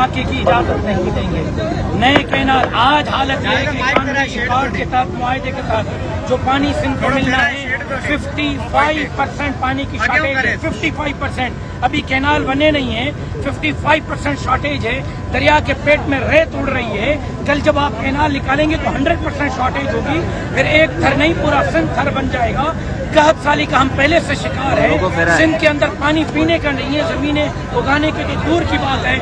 دھماکے کی اجازت نہیں دیں گے. نئے کینال آج حالت یہ ہے کہ قانونی ریکارڈ کے تحت معاہدے کے تحت جو پانی سندھ کو ملنا ہے 55% پانی کی شارٹیج ہے. 55% ابھی کینال بنے نہیں ہیں, 55% شارٹیج ہے. دریا کے پیٹ میں ریت اڑ رہی ہے. کل جب آپ کینال نکالیں گے تو 100% شارٹیج ہوگی. پھر ایک تھر نہیں پورا سندھ تھر بن جائے گا. قحط سالی کا ہم پہلے سے شکار ہے. سندھ کے اندر پانی پینے کا نہیں ہے, زمینیں اگانے کے تو دور کی بات ہے.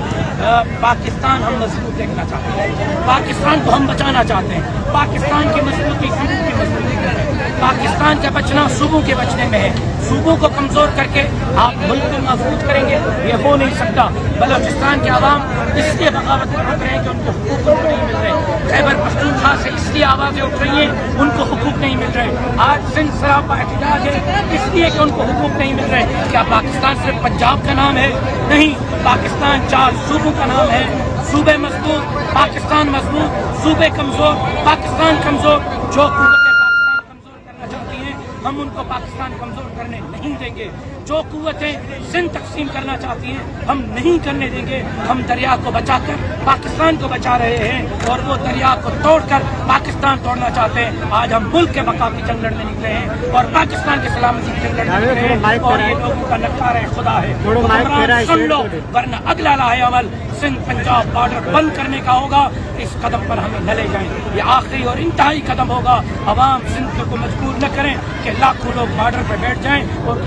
پاکستان ہم مضبوط دیکھنا چاہتے ہیں, پاکستان کو ہم بچانا چاہتے ہیں. پاکستان کی مضبوطی صوبوں کی مضبوطی میں ہے. پاکستان کا بچنا صوبوں کے بچنے میں ہے. صوبوں کو کمزور کر کے آپ ملک کو محفوظ کریں گے, یہ ہو نہیں سکتا. بلوچستان کے عوام اس لیے بغاوت کر رہے ہیں کہ ان کو حقوق ان کو نہیں مل رہے. خیبر پختونخوا سے اس لیے آوازیں اٹھ رہی ہیں, ان کو حقوق نہیں مل رہے. آج سندھ سراپا احتجاج ہے اس لیے کہ ان کو حقوق نہیں مل رہے. کیا پاکستان صرف پنجاب کا نام ہے؟ نہیں, پاکستان 4 صوبوں کا نام ہے. صوبے مضبوط, پاکستان مضبوط. صوبے کمزور, پاکستان کمزور. جو قوتیں پاکستان کمزور کرنا چاہتی ہیں ہم ان کو پاکستان کمزور کرنے نہیں دیں گے. جو قوتیں سندھ تقسیم کرنا چاہتی ہیں ہم نہیں کرنے دیں گے. ہم دریا کو بچا کر پاکستان کو بچا رہے ہیں اور وہ دریا کو توڑ کر پاکستان توڑنا چاہتے ہیں. آج ہم ملک کے بقا کی جنگ لڑنے نکلے ہیں اور پاکستان کی سلامتی کی جنگ لڑنے نکلے ہیں, اور یہ لوگوں کا نکارہ خدا ہے. حکمران سن لو ورنہ اگلا لاہے عمل سندھ پنجاب بارڈر بند کرنے کا ہوگا. اس قدم پر ہمیں نہ لے جائیں. یہ آخری اور انتہائی قدم ہوگا. عوام سندھ کو مجبور نہ کریں کہ لاکھوں لوگ بارڈر پہ بیٹھ جائیں اور